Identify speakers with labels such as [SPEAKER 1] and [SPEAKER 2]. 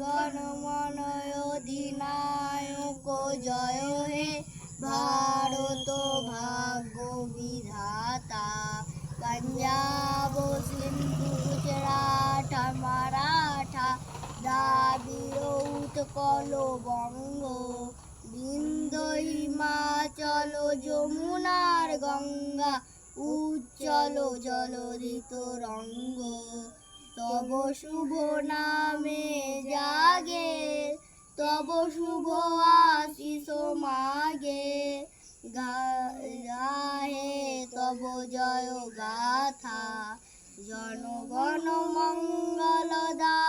[SPEAKER 1] গণমনয় অধিনায়ক জয় হে ভারত ভাগ্য বিধাতা। পাঞ্জাব সিন্ধু গুজরাট মারাঠা দ্রাবিড় উৎকল বঙ্গ বিন্ধ্য হিমাচল যমুনার গঙ্গা উজ্জ্বল জলধি তরঙ্গ। তব শুভ নামে জাগে তব শুভ আশিস মাগে গাহে তব জয় গাথা। জনগণ মঙ্গলদায়ক